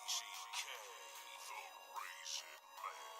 MMG, the Raisin Man.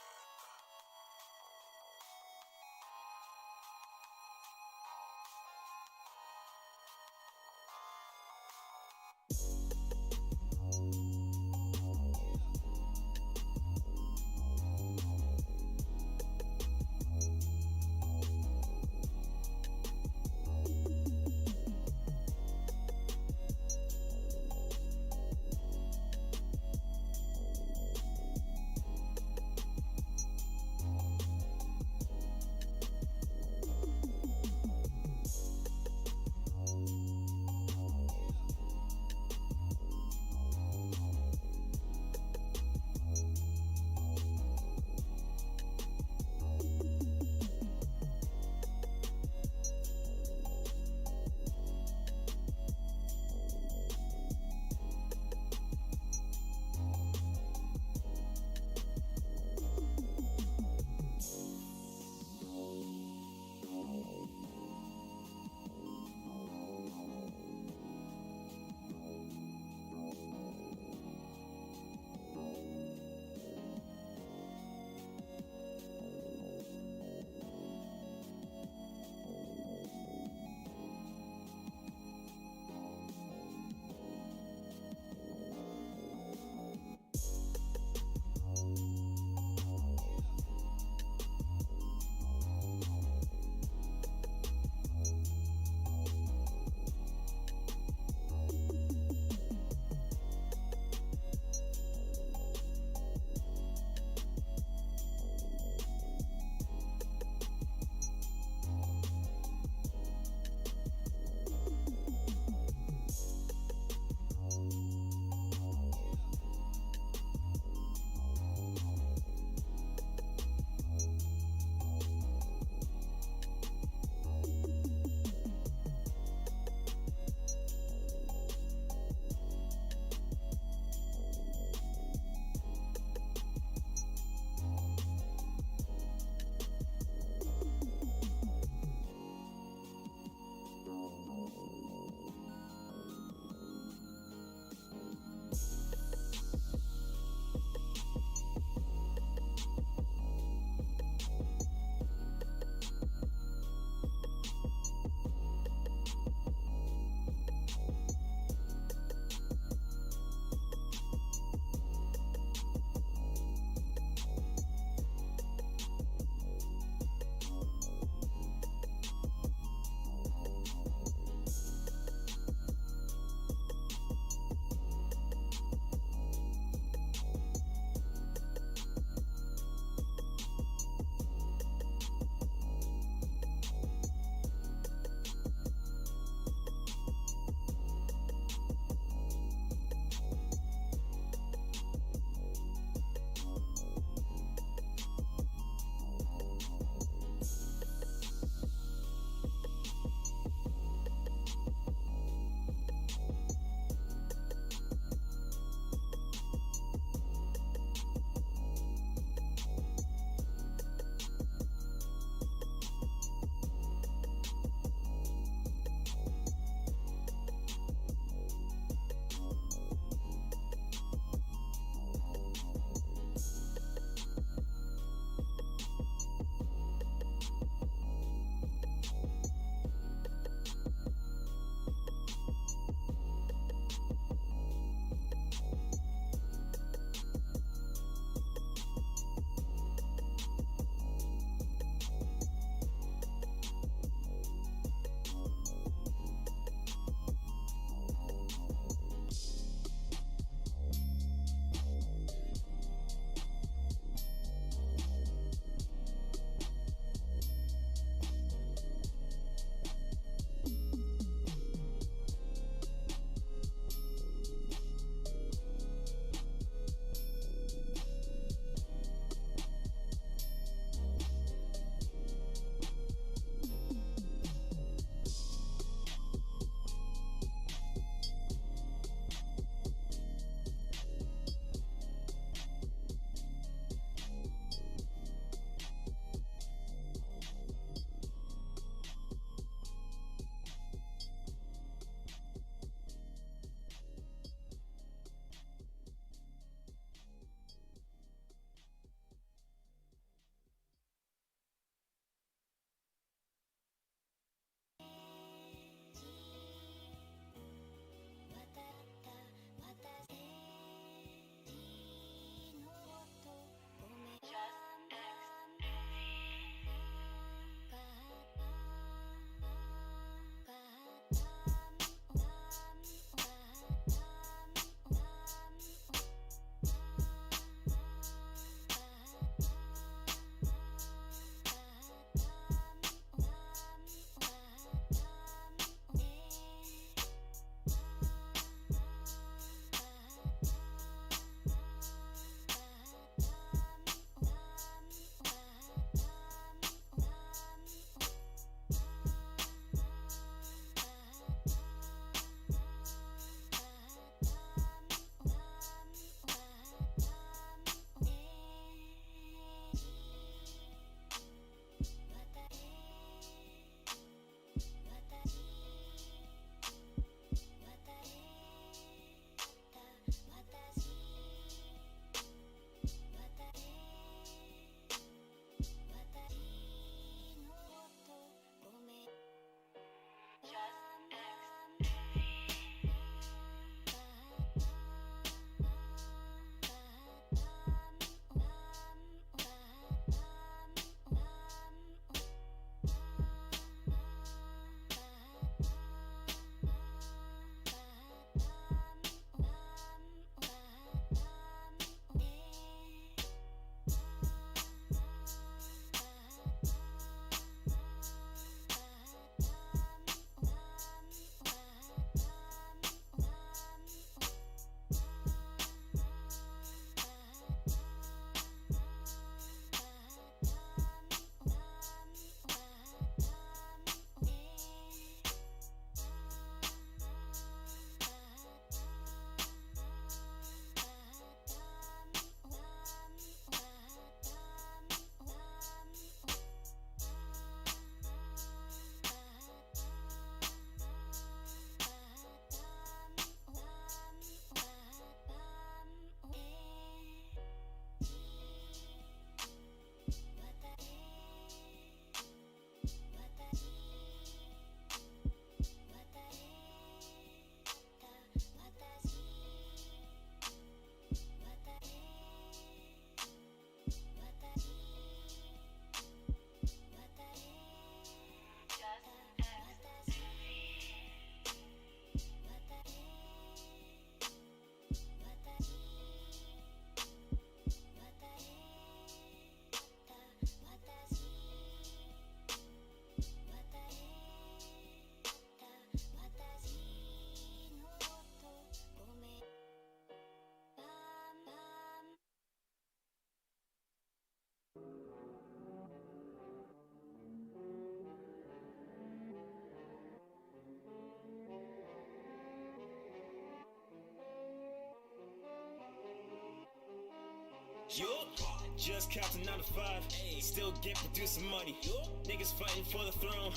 Just counting 9 to 5, still get producing money. Niggas fighting for the throne,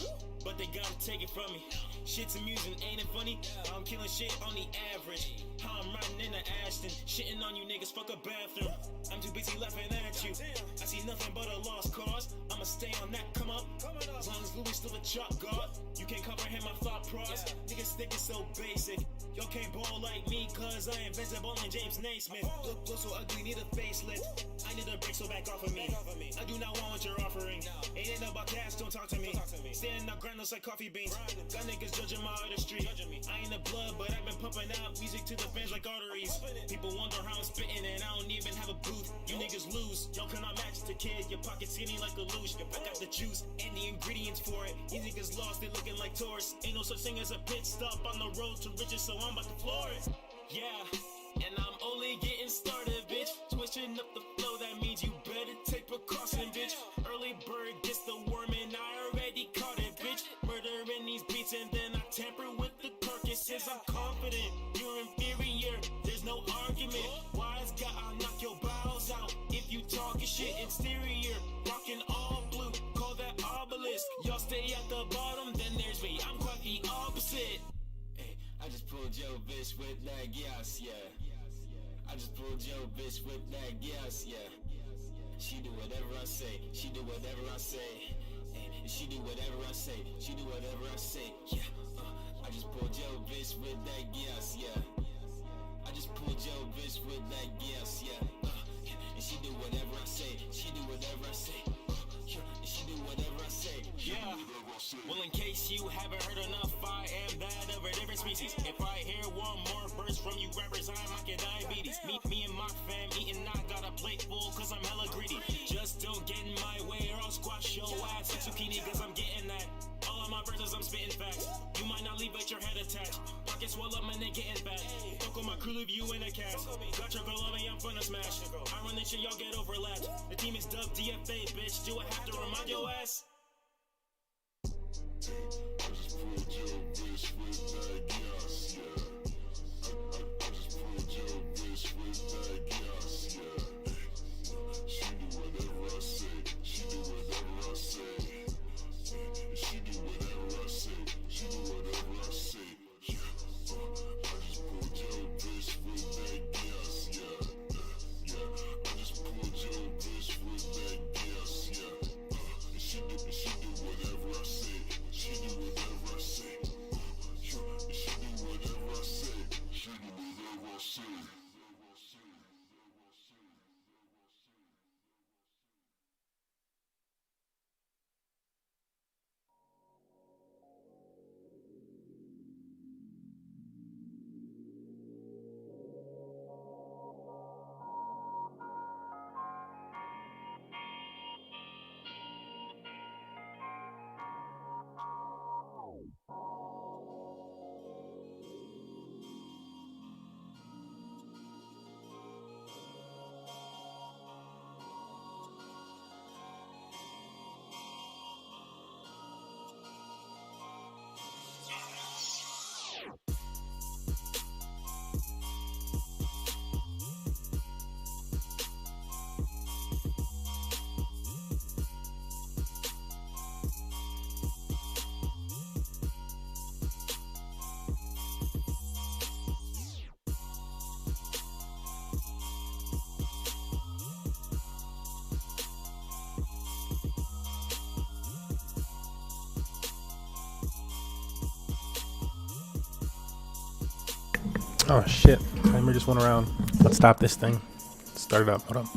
but they gotta take it from me. Shit's amusing, ain't it funny? I'm killing shit on the average. How I'm riding in the Ashton, shitting on you niggas, fuck a bathroom. I'm too busy laughing at you. I see nothing but a lost cause. I'ma stay on that come up. As long as Louis still a chalk guard, you can't comprehend my thought process. Niggas think it's so basic. Y'all can't ball like me, cause I invented bowling James Naismith. Look so ugly, need a facelift. I need a break, so back off of me. I do not want what you're offering. Ain't about cash, don't talk to me. Standing up grinders like coffee beans. Got niggas judging my artistry. I ain't the blood, but I've been pumping out music to the fans like arteries. People wonder how I'm spitting, and I don't even have a booth. You niggas lose, y'all cannot match the kid. Your pocket skinny like a loosh. I got the juice and the ingredients for it. You niggas lost, they looking like tourists. Ain't no such thing as a pit stop on the road to riches, so I'm about to floor it. Yeah, and I'm only getting started, bitch. Switching up the flow, that means you better take precaution, bitch. Early bird gets the worm, and I already caught it, bitch. Murdering these beats, and then I tamper with the carcasses. I'm confident, you're inferior, there's no argument. Wise guy, I'll knock your bowels out if you talking shit. Exterior, rocking all blue, call that obelisk. Y'all stay at the bottom, then there's me, I'm quite the opposite. I just pulled your bitch with that gas, yeah. I just pulled your bitch with that gas, yeah. She do whatever I say, she do whatever I say. She do whatever I say, she do whatever I say, yeah. I just pulled your bitch with that gas, yeah. I just pulled your bitch with that gas, yeah. And she do whatever I say, she do whatever I say. And she do whatever I say, yeah. Well, in case you haven't heard enough, I am that of a different species. If I hear one more burst from you rappers, I might get diabetes. Me and my fam eating, I got a plate full cause I'm hella greedy. Just don't get in my way or I'll squash your ass like zucchini cause I'm getting that. All of my verses, I'm spitting facts. You might not leave but your head attached. Pockets swell up and they getting fat. Fuck on my crew, leave you in a cast. Got your girl on me, I'm finna smash. I run this shit, y'all get overlapped. The team is dubbed DFA, bitch. Do I have to remind your ass? I just pulled your bitch with that gas, yeah. I just pulled your bitch with that gas, yeah. She do whatever I say, she do whatever I say. She do whatever I say, she do whatever I say, yeah. I just pulled your bitch with that gas, yeah. Yeah, I just pulled your bitch with that gas, yeah. And she do whatever I say. She do whatever I say. She do whatever I say. She do whatever I say. Oh shit, timer just went around. Let's stop this thing. Start it up, hold up.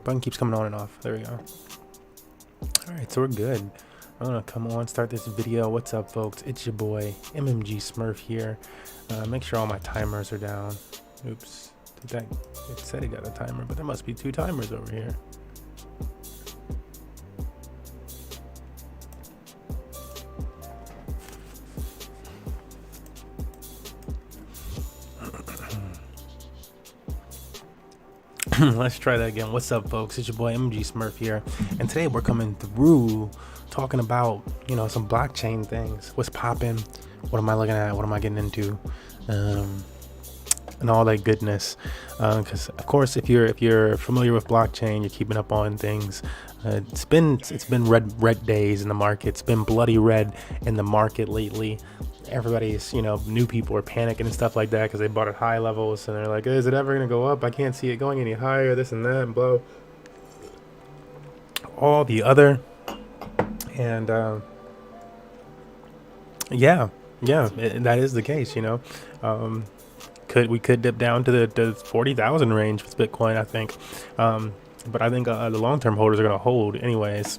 Button keeps coming on and off. There we go. All right, so we're good. I'm gonna come on, start this video. What's up, folks? It's your boy MMG Smurf here. Make sure all my timers are down. Oops, it said it got a timer, but there must be 2 timers over here. Let's try that again. What's up, folks? It's your boy MMG Smurf here, and today we're coming through talking about, you know, some blockchain things. What's popping? What am I looking at? What am I getting into? And all that goodness. Because of course, if you're familiar with blockchain, you're keeping up on things. It's been red days in the market. It's been bloody red in the market lately. Everybody's, you know, new people are panicking and stuff like that because they bought at high levels and they're like, is it ever gonna go up? I can't see it going any higher, this and that, and blow all the other. And that is the case, you know. We could dip down to the 40,000 range with Bitcoin, I think. But I think the long-term holders are going to hold anyways.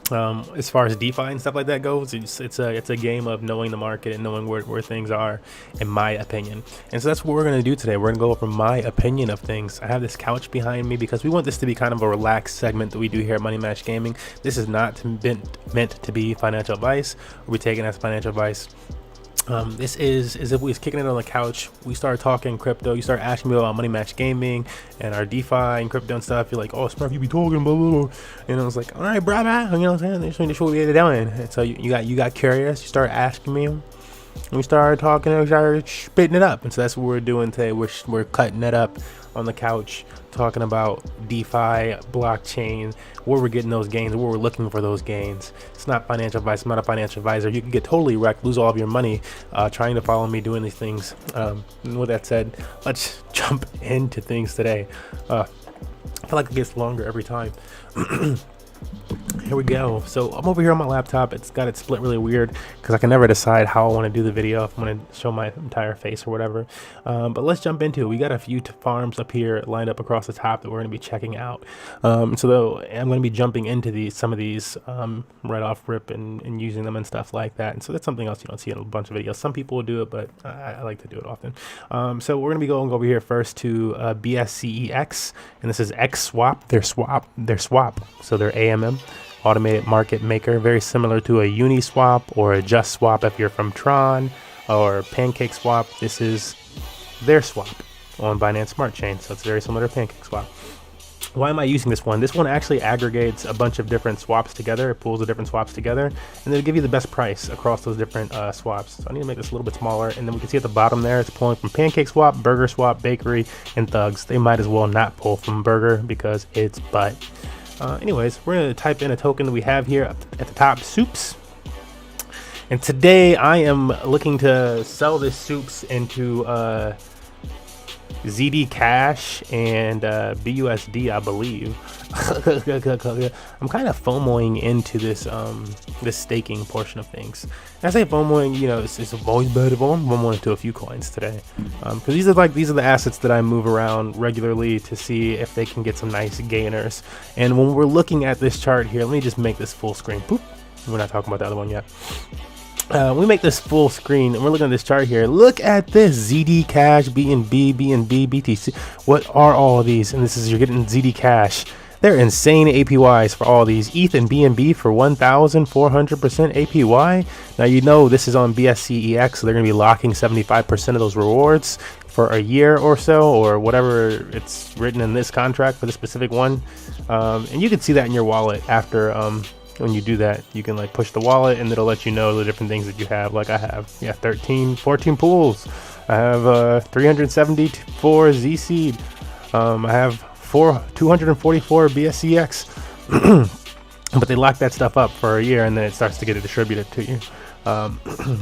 As far as DeFi and stuff like that goes, it's a game of knowing the market and knowing where things are, in my opinion. And so that's what we're going to do today. We're going to go over my opinion of things. I have this couch behind me because we want this to be kind of a relaxed segment that we do here at Money Match Gaming. This is not meant to be financial advice or be taken as financial advice. This is as if we was kicking it on the couch. We started talking crypto. You start asking me about Money Match Gaming and our DeFi and crypto and stuff. You're like, oh, Smurf, you be talking, blah, blah, blah. And I was like, all right, bro, you know what I'm saying? This is what we doing. And so you got curious. You started asking me. And we started talking and we started spitting it up. And so that's what we're doing today. We're cutting it up on the couch, talking about DeFi, blockchain, where we're getting those gains, where we're looking for those gains. It's not financial advice. I'm not a financial advisor. You can get totally wrecked, lose all of your money trying to follow me doing these things. And with that said, let's jump into things today. I feel like it gets longer every time. Here we go. So I'm over here on my laptop. It's got it split really weird because I can never decide how I want to do the video, if I'm going to show my entire face or whatever. But let's jump into it. We got a few farms up here lined up across the top that we're going to be checking out. So I'm going to be jumping into some of these right off rip and using them and stuff like that. And so that's something else you don't see in a bunch of videos. Some people will do it, but I like to do it often. So we're going to be going over here first to BSCEX, and this is XSwap. Their swap. So they're AMM. Automated market maker, very similar to a Uniswap or a Just Swap if you're from Tron, or Pancake Swap. This is their swap on Binance Smart Chain, so it's very similar to Pancake Swap. Why am I using this one? This one actually aggregates a bunch of different swaps together. It pulls the different swaps together, and it'll give you the best price across those different swaps. So I need to make this a little bit smaller, and then we can see at the bottom there, it's pulling from Pancake Swap, Burger Swap, Bakery, and Thugs. They might as well not pull from Burger because it's butt. Anyways, we're going to type in a token that we have here at the top, Soups. And today I am looking to sell this Soups into ZD Cash and BUSD, I believe. I'm kind of FOMOing into this staking portion of things. And I say FOMOing, you know, it's always better if I'm FOMOing into a few coins today, because these are the assets that I move around regularly to see if they can get some nice gainers. And when we're looking at this chart here, let me just make this full screen. Boop. We're not talking about the other one yet. We make this full screen and we're looking at this chart here. Look at this ZD Cash, BNB, BTC. What are all of these? And this is, you're getting ZD Cash. They're insane APYs for all these. ETH and BNB for 1,400% APY. Now, you know, this is on BSCEX, so they're going to be locking 75% of those rewards for a year or so, or whatever it's written in this contract for the specific one. And you can see that in your wallet after when you do that. You can like push the wallet and it'll let you know the different things that you have. Like I have 14 pools. I have 374 Z seed. I have 244 BSCX. But they lock that stuff up for a year and then it starts to get it distributed to you,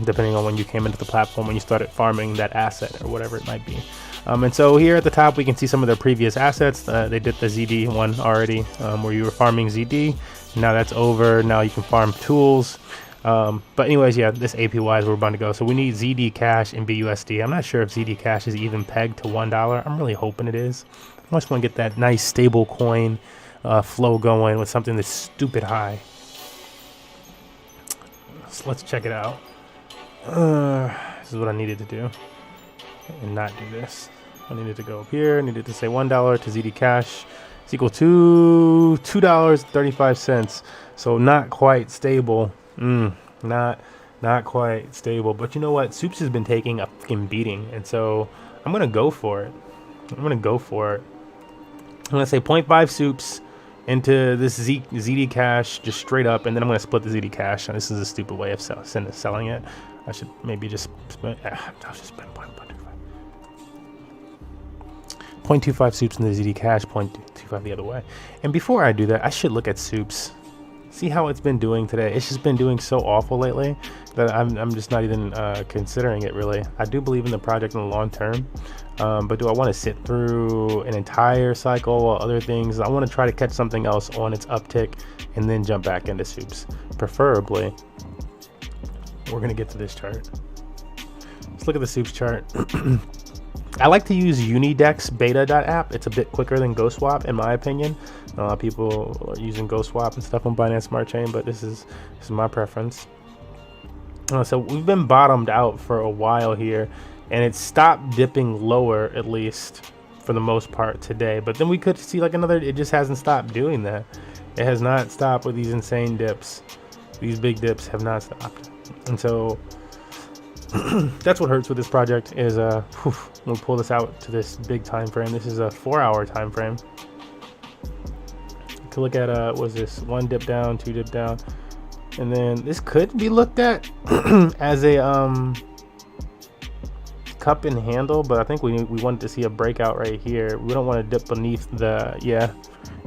depending on when you came into the platform, when you started farming that asset or whatever it might be. And so here at the top we can see some of their previous assets. They did the ZD one already, where you were farming ZD. Now that's over. Now you can farm tools. But anyways, yeah, this APY is where we're about to go. So we need ZD Cash and BUSD. I'm not sure if ZD Cash is even pegged to $1. I'm really hoping it is. I just want to get that nice stable coin flow going with something that's stupid high. So let's check it out. This is what I needed to do and not do this. I needed to go up here, needed to say $1 to ZD Cash is equal to $2.35. So not quite stable. Not quite stable. But you know what? Soups has been taking a fucking beating, and so I'm gonna go for it. I'm gonna say 0.5 Soups into this ZD Cash just straight up, and then I'm gonna split the ZD Cash. And this is a stupid way of selling it. I should maybe just spend. I'll just spend 0.25 Soups in the ZD Cash, 0.25 the other way. And before I do that, I should look at Soups. See how it's been doing today. It's just been doing so awful lately that I'm just not even considering it really. I do believe in the project in the long term, but do I want to sit through an entire cycle or other things? I want to try to catch something else on its uptick and then jump back into Soups. Preferably, we're gonna get to this chart. Let's look at the Soups chart. I like to use Unidex beta.app. It's a bit quicker than GoSwap in my opinion. A lot of people are using GoSwap and stuff on Binance Smart Chain, but this is my preference. So we've been bottomed out for a while here, and it stopped dipping lower, at least for the most part today. But then we could see like another, it just hasn't stopped doing that. It has not stopped with these insane dips. These big dips have not stopped. And so that's what hurts with this project is we'll pull this out to this big time frame. This is a 4-hour time frame. To look at what was this, 1 dip down, 2 dip down, and then this could be looked at as a cup and handle, but I think we wanted to see a breakout right here. We don't want to dip beneath the,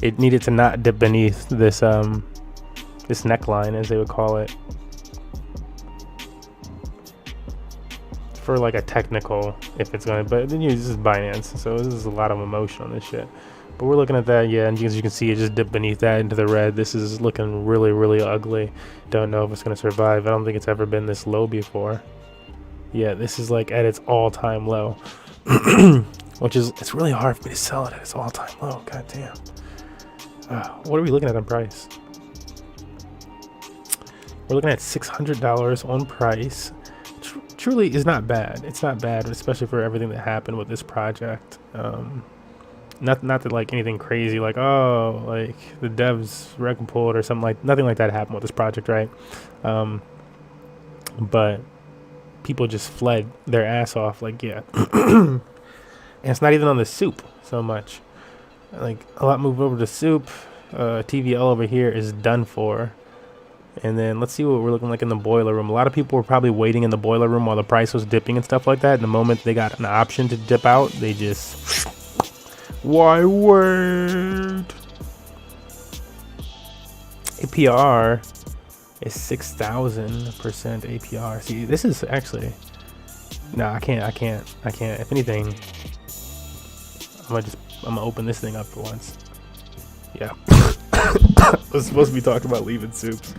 it needed to not dip beneath this this neckline, as they would call it, for like a technical, if it's gonna, but then this is Binance, so this is a lot of emotion on this shit. But we're looking at that, and as you can see, it just dipped beneath that into the red. This is looking really, really ugly. Don't know if it's gonna survive. I don't think it's ever been this low before. Yeah, this is like at its all-time low, which is, it's really hard for me to sell it at its all-time low. God damn. What are we looking at on price? We're looking at $600 on price. Truly is not bad. It's not bad, especially for everything that happened with this project. Not that like anything crazy, like like the devs wreck pulled or something, like nothing like that happened with this project, right? But people just fled their ass off, like and it's not even on the soup so much. Like a lot moved over to soup. TVL over here is done for. And then let's see what we're looking like in the boiler room. A lot of people were probably waiting in the boiler room while the price was dipping and stuff like that. And the moment they got an option to dip out, they just, why wait? APR is 6,000% APR. See, this is actually, no, I can't. If anything, I'm gonna open this thing up for once. Yeah. I was supposed to be talking about leaving soups.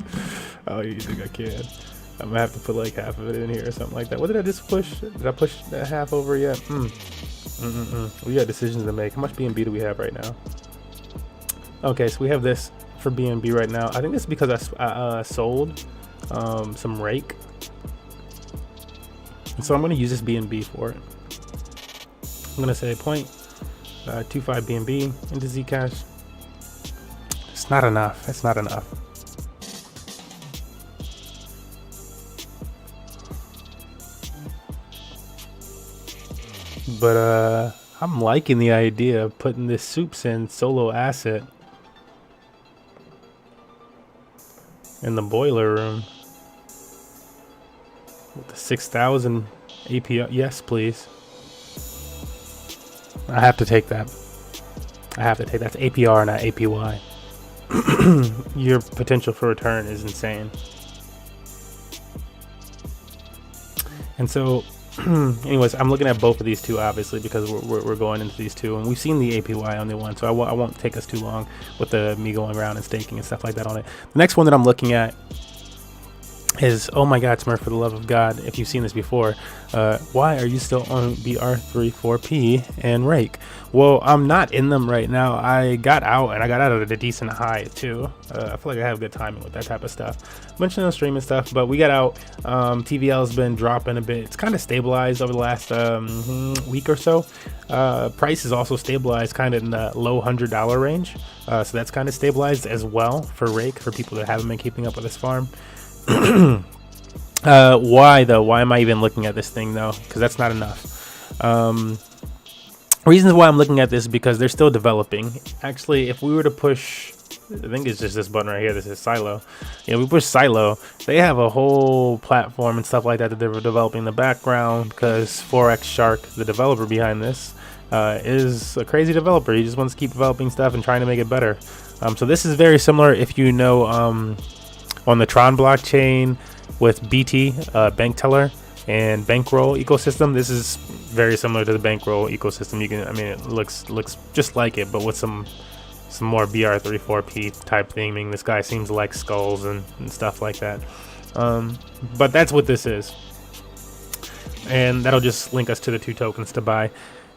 Oh, you think I can? I'm gonna have to put like half of it in here or something like that. What did I just push? Did I push that half over yet? We got decisions to make. How much BNB do we have right now? Okay, so we have this for BNB right now. I think this is because I sold some rake, and so I'm gonna use this BNB for it. I'm gonna say 0.25 BNB into Zcash. It's not enough. It's not enough. But I'm liking the idea of putting this soups in solo asset in the boiler room with the 6,000 APR. Yes, please. I have to take that. I have to take that. That's APR, not APY. Your potential for return is insane. And so anyways, I'm looking at both of these two obviously because we're going into these two, and we've seen the APY on the one, so I won't take us too long with me going around and staking and stuff like that on it. The next one that I'm looking at is, oh my god, Smurf, for the love of God, if you've seen this before, why are you still on BR34P and Rake? Well, I'm not in them right now. I got out, and I got out at a decent high too. I feel like I have good timing with that type of stuff. Mentioned no streaming stuff, but we got out. TVL has been dropping a bit. It's kind of stabilized over the last week or so. Price is also stabilized kind of in the low $100 range. So that's kind of stabilized as well for Rake, for people that haven't been keeping up with this farm. Why though? Why am I even looking at this thing though? Because that's not enough. Reasons why I'm looking at this is because they're still developing. Actually, if we were to push, I think it's just this button right here. This is Silo. Yeah, we push Silo. They have a whole platform and stuff like that that they're developing in the background, because 4X Shark, the developer behind this, is a crazy developer. He just wants to keep developing stuff and trying to make it better. So this is very similar, if you know, on the Tron blockchain with BT, bank teller and bankroll ecosystem. This is very similar to the bankroll ecosystem. I mean, it looks just like it, but with some more BR34P type theming. This guy seems to like skulls and stuff like that. But that's what this is, and that'll just link us to the 2 tokens to buy.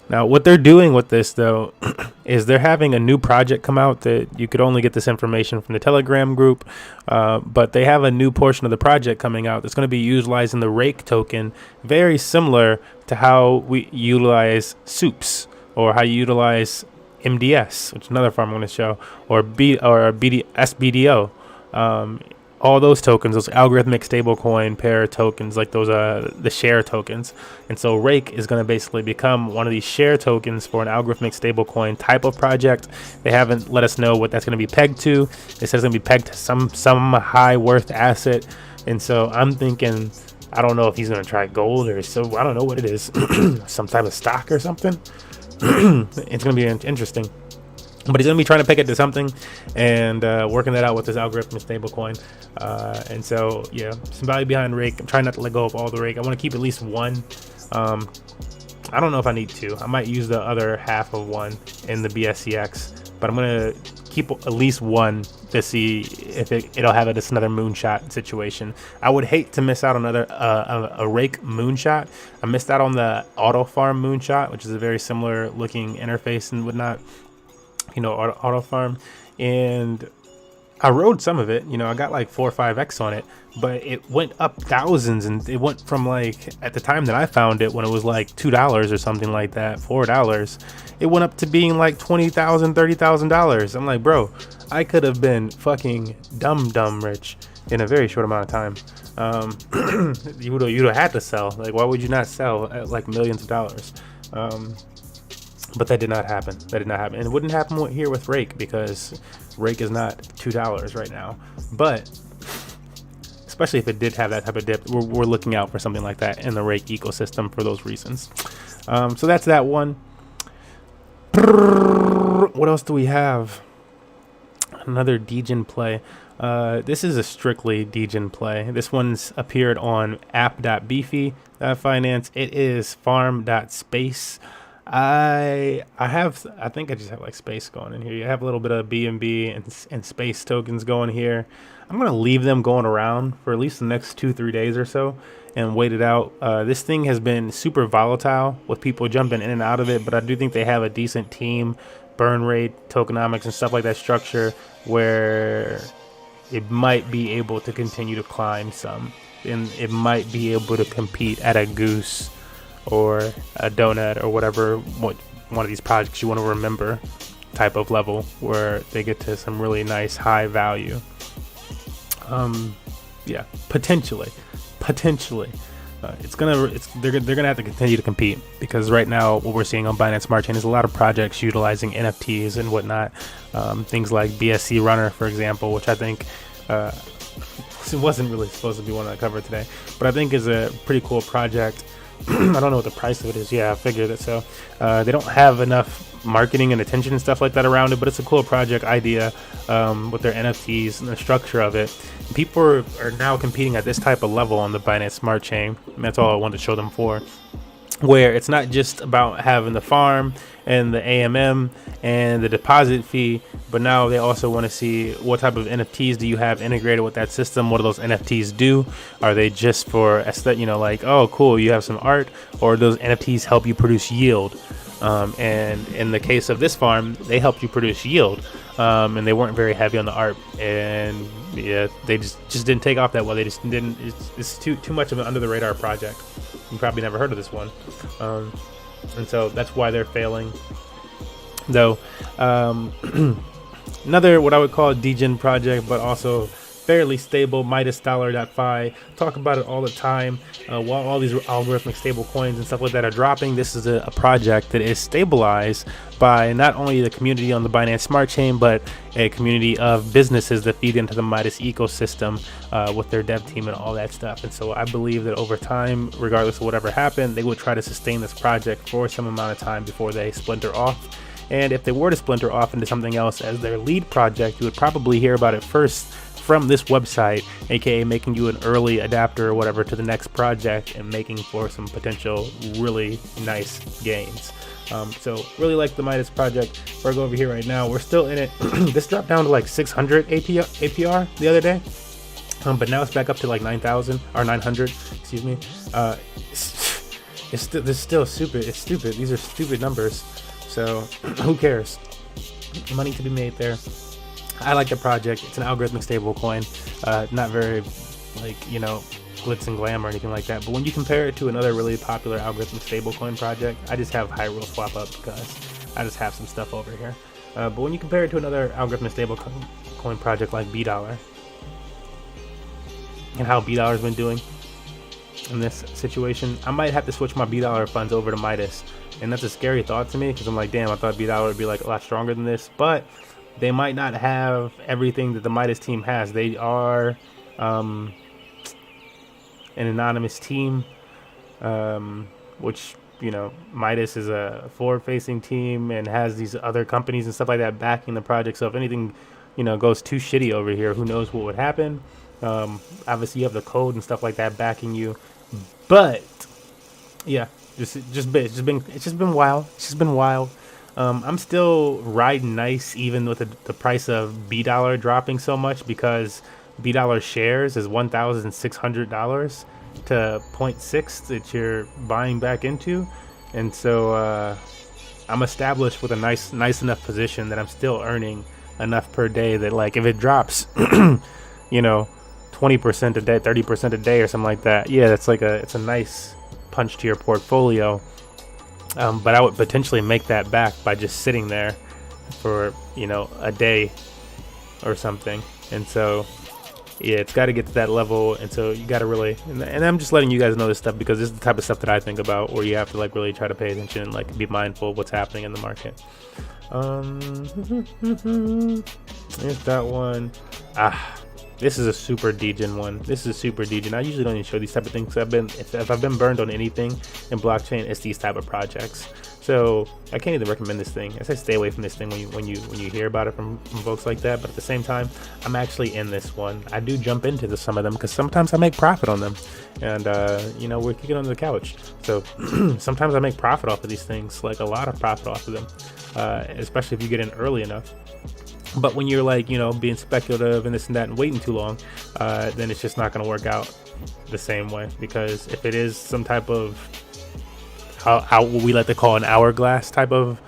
Now, what they're doing with this, though, is they're having a new project come out that you could only get this information from the Telegram group, but they have a new portion of the project coming out that's going to be utilizing the Rake token, very similar to how we utilize Soups, or how you utilize MDS, which is another farm I'm going to show, or SBDO. All those tokens, those algorithmic stablecoin pair tokens, like those the share tokens. And so Rake is going to basically become one of these share tokens for an algorithmic stablecoin type of project. They haven't let us know what that's going to be pegged to. They said it's going to be pegged to some high worth asset. And so I'm thinking, I don't know if he's going to try gold, or so, I don't know what it is, some type of stock or something. It's going to be interesting. But he's going to be trying to peg it to something, and working that out with this algorithmic stablecoin. And so, yeah, some value behind Rake. I'm trying not to let go of all the Rake. I want to keep at least one. I don't know if I need 2. I might use the other half of 1 in the BSCX, but I'm going to keep at least 1 to see if it'll have this another moonshot situation. I would hate to miss out on another a Rake moonshot. I missed out on the auto farm moonshot, which is a very similar looking interface and whatnot. You know, auto farm, and I rode some of it. You know, I got like 4 or 5x on it, but it went up thousands, and it went from, like, at the time that I found it, when it was like $2 or something like that, $4, it went up to being like $20,000, $30,000. I'm like, bro, I could have been fucking dumb rich in a very short amount of time. You would have had to sell. Like, why would you not sell at like millions of dollars? But that did not happen. And it wouldn't happen here with Rake, because Rake is not $2 right now. But especially if it did have that type of dip, we're looking out for something like that in the Rake ecosystem for those reasons. So that's that one. What else do we have? Another Degen play. This is a strictly Degen play. This one's appeared on app.beefy finance. It is farm.space. I think I just have like space going in here. You have a little bit of BNB and space tokens going here. I'm gonna leave them going around for at least the next 2-3 days or so and wait it out. This thing has been super volatile with people jumping in and out of it, but I do think they have a decent team, burn rate, tokenomics, and stuff like that structure, where it might be able to continue to climb some, and it might be able to compete at a Goose or a Donut or whatever, one of these projects you want to remember type of level, where they get to some really nice high value. Yeah, potentially they're gonna have to continue to compete, because right now what we're seeing on Binance Smart Chain is a lot of projects utilizing NFTs and whatnot. Things like BSC Runner, for example, which I think it wasn't really supposed to be one that I covered today, but I think is a pretty cool project. I don't know what the price of it is. Yeah, I figured that. So they don't have enough marketing and attention and stuff like that around it, but it's a cool project idea with their NFTs and the structure of it. People are now competing at this type of level on the Binance Smart Chain, and that's all I wanted to show them for, where it's not just about having the farm and the AMM and the deposit fee, but now they also want to see what type of NFTs do you have integrated with that system. What do those NFTs do? Are they just for aesthetic, like, oh cool, you have some art, or those NFTs help you produce yield? And in the case of this farm, they helped you produce yield, and they weren't very heavy on the art, and yeah, they just didn't take off that well. They just didn't. It's too much of an under the radar project. You probably never heard of this one, and so that's why they're failing. Though another what I would call a degen project, but also fairly stable, Midas Dollar.fi. Talk about it all the time. While all these algorithmic stable coins and stuff like that are dropping, this is a project that is stabilized by not only the community on the Binance Smart Chain, but a community of businesses that feed into the Midas ecosystem with their dev team and all that stuff. And so I believe that over time, regardless of whatever happened, they would try to sustain this project for some amount of time before they splinter off. And if they were to splinter off into something else as their lead project, you would probably hear about it first from this website, aka making you an early adapter or whatever to the next project and making for some potential really nice gains. So really like the Midas project. We're go over here right now. We're still in it. This dropped down to like 600 APR the other day, but now it's back up to like 9,000 or 900. Excuse me. It's still stupid. It's stupid. These are stupid numbers. So who cares? Money to be made there. I like the project. It's an algorithmic stable coin, not very glitz and glam or anything like that. But when you compare it to another really popular algorithmic stable coin project, I just have Hyrule swap up because I just have some stuff over here. But when you compare it to another algorithmic stable coin project like BDollar and how BDollar has been doing in this situation, I might have to switch my BDollar funds over to Midas. And that's a scary thought to me because I'm like, damn, I thought BDollar would be like a lot stronger than this. But they might not have everything that the Midas team has. They are an anonymous team, which, Midas is a forward-facing team and has these other companies and stuff like that backing the project. So if anything, goes too shitty over here, who knows what would happen. Obviously, you have the code and stuff like that backing you. But, yeah, it's just been wild. It's just been wild. I'm still riding nice even with the price of BDollar dropping so much because BDollar shares is $1,600 to 0.6 that you're buying back into. And so I'm established with a nice enough position that I'm still earning enough per day that like if it drops 20% a day, 30% a day or something like that, yeah, that's like it's a nice punch to your portfolio. But I would potentially make that back by just sitting there for, a day or something. And so, yeah, it's got to get to that level. And so you got to really, and I'm just letting you guys know this stuff because this is the type of stuff that I think about where you have to like really try to pay attention and like be mindful of what's happening in the market. There's that one. This is a super degen one. This is a super degen. I usually don't even show these type of things. If I've been burned on anything in blockchain, it's these type of projects. So I can't even recommend this thing. I say stay away from this thing when you hear about it from folks like that. But at the same time, I'm actually in this one. I do jump into some of them because sometimes I make profit on them, and we're kicking under the couch. So sometimes I make profit off of these things, like a lot of profit off of them, especially if you get in early enough. But when you're like, being speculative and this and that and waiting too long, then it's just not going to work out the same way. Because if it is some type of how we like to call an hourglass type of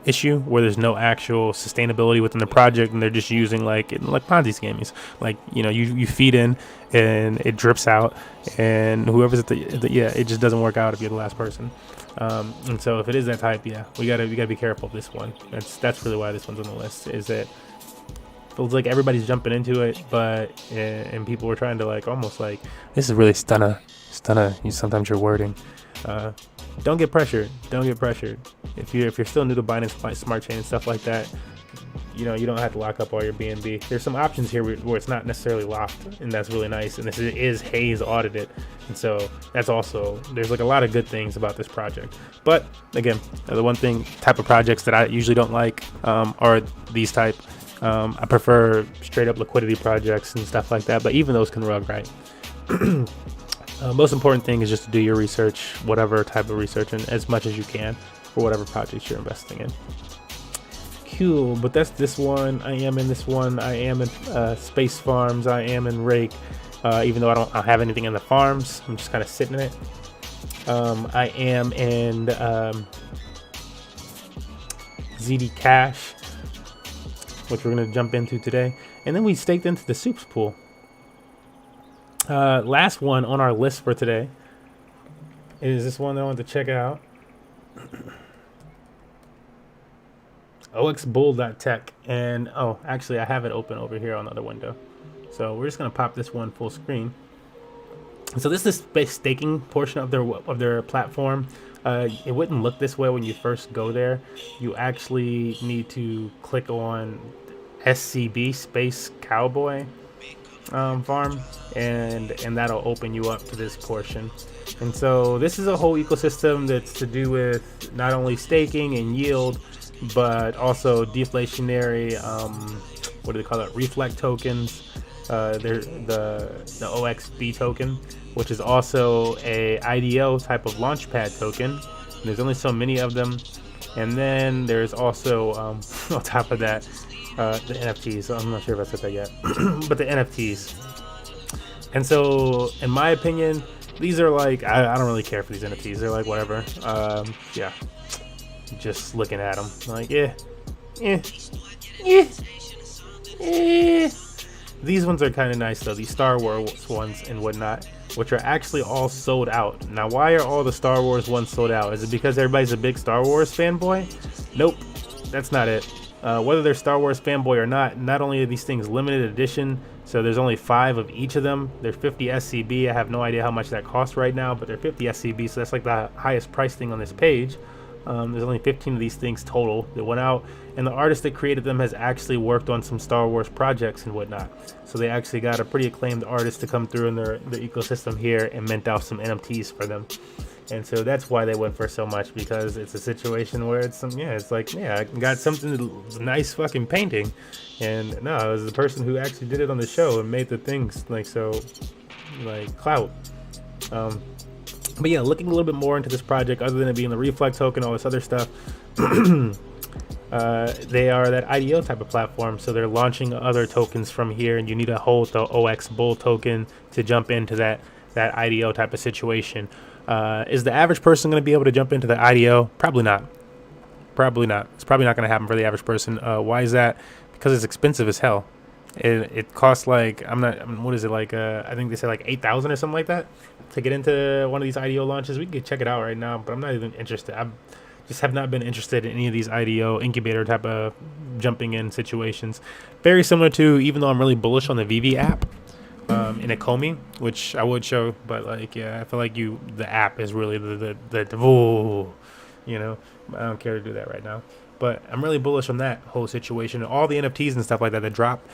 issue where there's no actual sustainability within the project and they're just using like Ponzi schemes, like, you feed in and it drips out and whoever's at it just doesn't work out if you're the last person. And so if it is that type, yeah, we gotta be careful of this one. That's really why this one's on the list, is that it feels like everybody's jumping into it, but and people were trying to like almost like, this is really stunner. Sometimes your wording. Don't get pressured. If you're still new to Binance Smart Chain and stuff like that, you don't have to lock up all your BNB. There's some options here where it's not necessarily locked, and that's really nice. And this is Haze audited, and so that's also, there's like a lot of good things about this project. But again, the one type of projects that I usually don't like are these type. I prefer straight up liquidity projects and stuff like that, but even those can rug right. Most important thing is just to do your research, whatever type of research, and as much as you can. for whatever projects you're investing in. Cool, but that's this one. I am in this one. I am in Space Farms. I am in Rake. Even though I don't have anything in the farms, I'm just kind of sitting in it. I am in ZD Cash, which we're going to jump into today. And then we staked into the soups pool. Last one on our list for today is this one that I want to check out. oxbull.tech. And oh, actually I have it open over here on the other window. So we're just going to pop this one full screen. So this is the staking portion of their platform. It wouldn't look this way when you first go there. You actually need to click on SCB Space Cowboy farm, and that'll open you up to this portion. And so this is a whole ecosystem that's to do with not only staking and yield, but also deflationary, what do they call it, reflect tokens. They're the OXB token, which is also a IDO type of launchpad token. There's only so many of them. And then there's also on top of that the NFTs. I'm not sure if I said that yet, but the NFTs. And so in my opinion, these are like, I don't really care for these NFTs. They're like whatever. Yeah, just looking at them like These ones are kind of nice though, these Star Wars ones and whatnot, which are actually all sold out. Now, why are all the Star Wars ones sold out? Is it because everybody's a big Star Wars fanboy? Nope, that's not it. Whether they're Star Wars fanboy or not only are these things limited edition, so there's only 5 of each of them. They're 50 SCB. I have no idea how much that costs right now, but they're 50 SCB, so that's like the highest price thing on this page. There's only 15 of these things total that went out, and the artist that created them has actually worked on some Star Wars projects and whatnot. So they actually got a pretty acclaimed artist to come through in their ecosystem here and mint out some NFTs for them. And so that's why they went for so much, because it's a situation where it's I got something nice fucking painting, and no, it was the person who actually did it on the show and made the things like clout. But yeah, looking a little bit more into this project, other than it being the reflect token, all this other stuff, they are that IDO type of platform, so they're launching other tokens from here, and you need to hold the OXBull token to jump into that IDO type of situation. Is the average person going to be able to jump into the IDO? Probably not. It's probably not going to happen for the average person. Why is that? Because it's expensive as hell. It costs like, what is it, like I think they said like 8,000 or something like that to get into one of these IDO launches. We can check it out right now, but I'm not even interested. I just have not been interested in any of these IDO incubator type of jumping in situations. Very similar to, even though I'm really bullish on the VV app in Ecomi, which I would show, but like, yeah, I feel like the app is really you know, I don't care to do that right now. But I'm really bullish on that whole situation. All the NFTs and stuff like that dropped,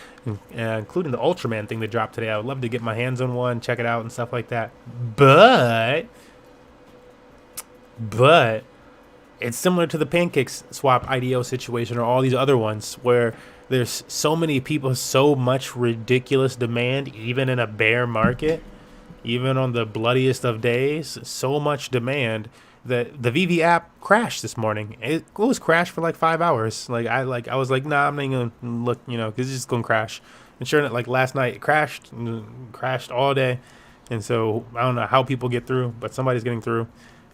including the Ultraman thing that dropped today. I would love to get my hands on one, check it out and stuff like that. But it's similar to the Pancakes Swap IDO situation or all these other ones where there's so many people, so much ridiculous demand, even in a bear market, even on the bloodiest of days, so much demand that the VV app crashed this morning. It was crashed for like 5 hours. I was like, nah, I'm not even gonna look, because it's just gonna crash. And sure enough, like last night, it crashed all day. And so I don't know how people get through, but somebody's getting through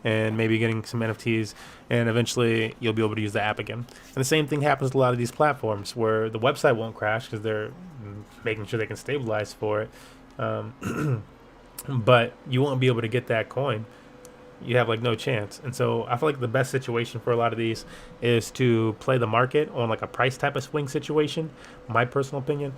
and maybe getting some NFTs, and eventually you'll be able to use the app again. And the same thing happens to a lot of these platforms where the website won't crash because they're making sure they can stabilize for it. But you won't be able to get that coin. You have like no chance. And so I feel like the best situation for a lot of these is to play the market on like a price type of swing situation, my personal opinion.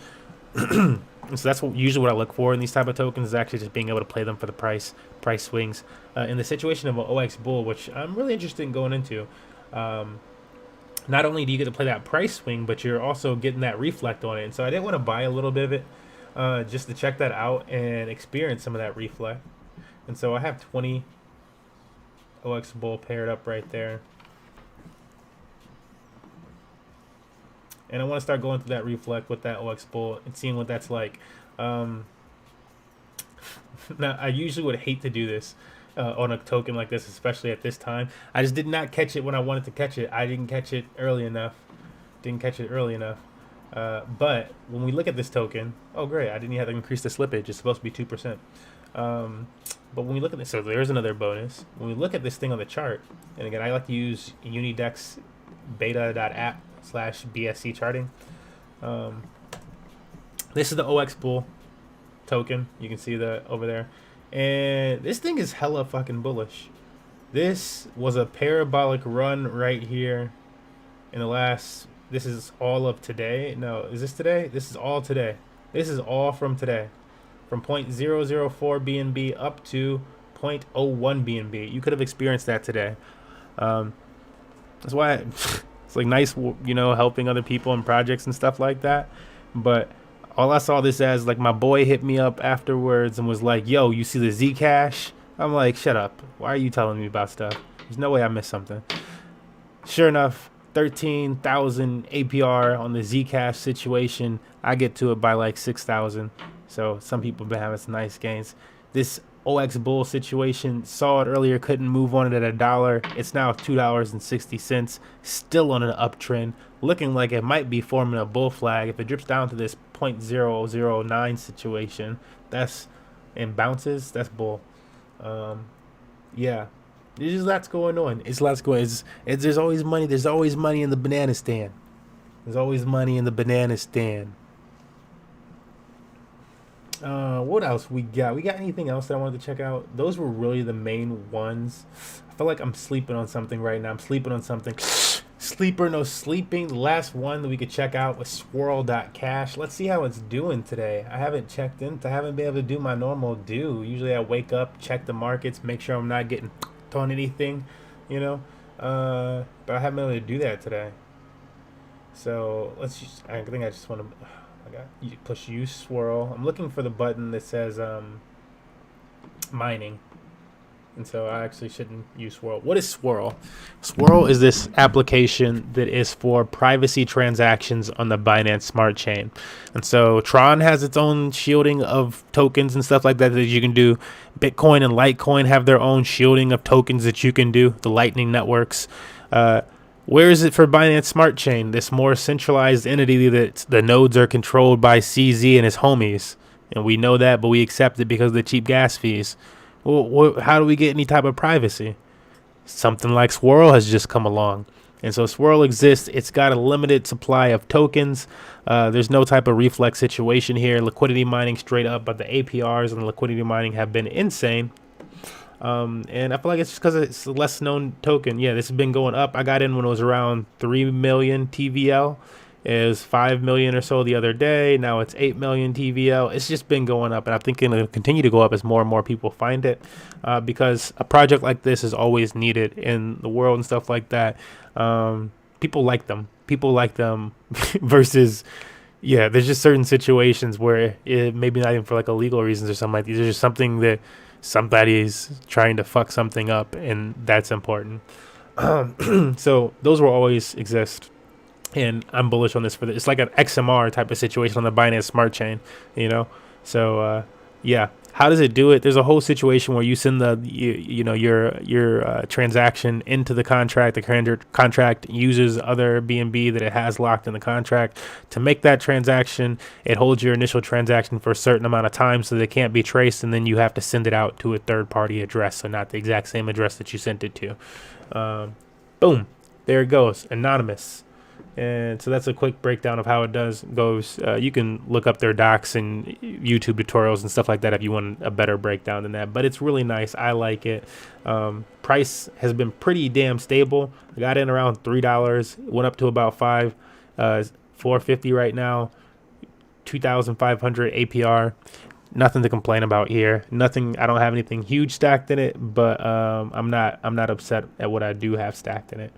And so that's usually what I look for in these type of tokens, is actually just being able to play them for the price swings. In the situation of an OXBull, which I'm really interested in going into, not only do you get to play that price swing, but you're also getting that reflect on it. And so I didn't want to buy a little bit of it just to check that out and experience some of that reflect. And so I have 20 OXBull paired up right there. And I want to start going through that reflect with that OXBull and seeing what that's like. Now, I usually would hate to do this on a token like this, especially at this time. I just did not catch it when I wanted to catch it. I didn't catch it early enough. But when we look at this token, oh great, I didn't even have to increase the slippage. It's supposed to be 2%. But when we look at this, so there's another bonus. When we look at this thing on the chart, and again, I like to use Unidex beta.app/BSC charting. This is the OX Bull token. You can see that over there. And this thing is hella fucking bullish. This was a parabolic run right here in the last, this is all of today. No, is this today? This is all today. This is all from today. From 0.004 BNB up to 0.01 BNB. You could have experienced that today. That's why it's like nice, you know, helping other people in projects and stuff like that. But all I saw this as, like, my boy hit me up afterwards and was like, yo, you see the Zcash? I'm like, shut up. Why are you telling me about stuff? There's no way I missed something. Sure enough, 13,000 APR on the Zcash situation. I get to it by like 6,000. So some people have been having some nice gains. This OX Bull situation, saw it earlier, couldn't move on it at $1. It's now $2.60, still on an uptrend, looking like it might be forming a bull flag. If it drips down to this 0.009 situation, that's and bounces, that's bull. Yeah, there's just lots going on. It's lots going. There's always money. There's always money in the banana stand. There's always money in the banana stand. What else we got? We got anything else that I wanted to check out? Those were really the main ones. I feel like I'm sleeping on something right now. I'm sleeping on something. Sleeper, no sleeping. The last one that we could check out was swirl.cash. Let's see how it's doing today. I haven't checked in. I haven't been able to do my normal do. Usually I wake up, check the markets, make sure I'm not getting on anything, you know. But I haven't been able to do that today. So let's just, I think I just want to, I got push use swirl. I'm looking for the button that says mining. And so I actually shouldn't use Swirl. What is Swirl? Swirl is this application that is for privacy transactions on the Binance Smart Chain. And so Tron has its own shielding of tokens and stuff like that that you can do. Bitcoin and Litecoin have their own shielding of tokens that you can do, the Lightning networks. Where is it for Binance Smart Chain? This more centralized entity that the nodes are controlled by CZ and his homies. And we know that, but we accept it because of the cheap gas fees. Well, how do we get any type of privacy? Something like Swirl has just come along. And so Swirl exists. It's got a limited supply of tokens. There's no type of reflex situation here. Liquidity mining straight up, but the APRs and the liquidity mining have been insane. And I feel like it's just because it's a less known token. Yeah, this has been going up. I got in when it was around 3 million TVL. It was 5 million or so the other day. Now it's 8 million TVL. It's just been going up, and I think it'll continue to go up as more and more people find it, because a project like this is always needed in the world and stuff like that. People like them. Versus, yeah, there's just certain situations where it maybe not even for like illegal reasons or something like these. There's just something that somebody's trying to fuck something up, and that's important. So those will always exist. And I'm bullish on this for this. It's like an XMR type of situation on the Binance Smart Chain, you know. So yeah, how does it do it? There's a whole situation where you send the your transaction into the contract. The contract uses other BNB that it has locked in the contract to make that transaction. It holds your initial transaction for a certain amount of time so that it can't be traced, and then you have to send it out to a third-party address, so not the exact same address that you sent it to. Boom, there it goes, anonymous. And so that's a quick breakdown of how it goes. You can look up their docs and YouTube tutorials and stuff like that if you want a better breakdown than that. But it's really nice. I like it. Price has been pretty damn stable. I got in around $3. Went up to about $5. $4.50 right now. 2,500 APR. Nothing to complain about here. Nothing. I don't have anything huge stacked in it, but I'm not upset at what I do have stacked in it.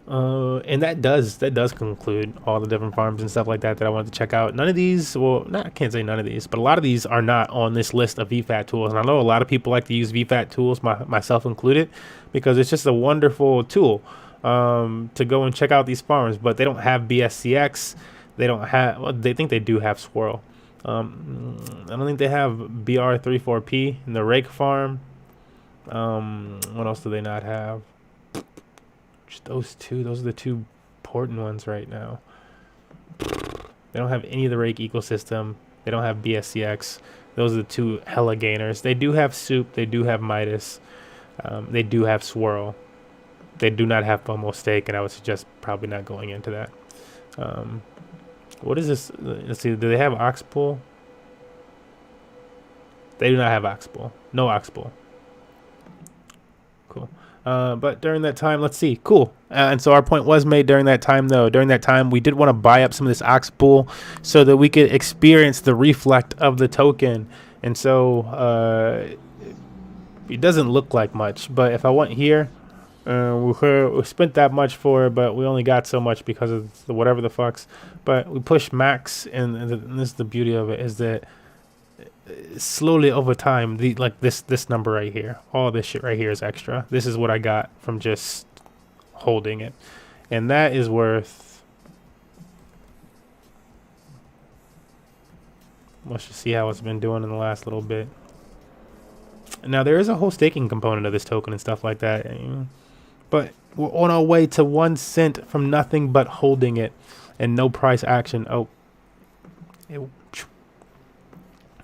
And that does conclude all the different farms and stuff like that I wanted to check out. None of these, I can't say none of these, but a lot of these are not on this list of VFAT tools. And I know a lot of people like to use VFAT tools, myself included, because it's just a wonderful tool to go and check out these farms. But they don't have BSCX. They don't have. Well, they think they do have Swirl. I don't think they have BR34P in the Rake farm. What else do they not have? Just those two. Those are the two important ones right now. They don't have any of the rake ecosystem. They don't have BSCX. Those are the two hella gainers. They do have Soup. They do have Midas. They do have Swirl. They do not have FOMO Stake, and I would suggest probably not going into that. What is this? Let's see. Do they have Oxpool? They do not have Oxpool. No Oxpool. Cool. But during that time, let's see. Cool. And so our point was made during that time, though. During that time, we did want to buy up some of this Oxpool so that we could experience the reflect of the token. And so it doesn't look like much. But if I went here, we spent that much for it, but we only got so much because of the whatever the fucks. But we pushed max, and this is the beauty of it, is that slowly over time, this number right here, all this shit right here is extra. This is what I got from just holding it, and that is worth. Let's just see how it's been doing in the last little bit. Now there is a whole staking component of this token and stuff like that, but we're on our way to 1 cent from nothing but holding it and no price action.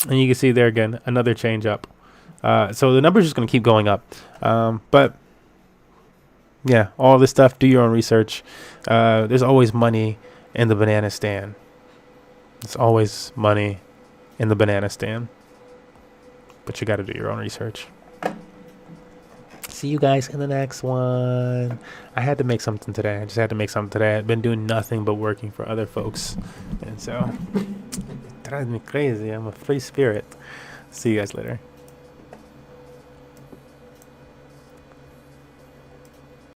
And you can see there again, another change up. So the number's just going to keep going up. But yeah, all this stuff, do your own research. There's always money in the banana stand. There's always money in the banana stand. But you got to do your own research. See you guys in the next one. I had to make something today. I just had to make something today. I've been doing nothing but working for other folks. And so it drives me crazy. I'm a free spirit. See you guys later.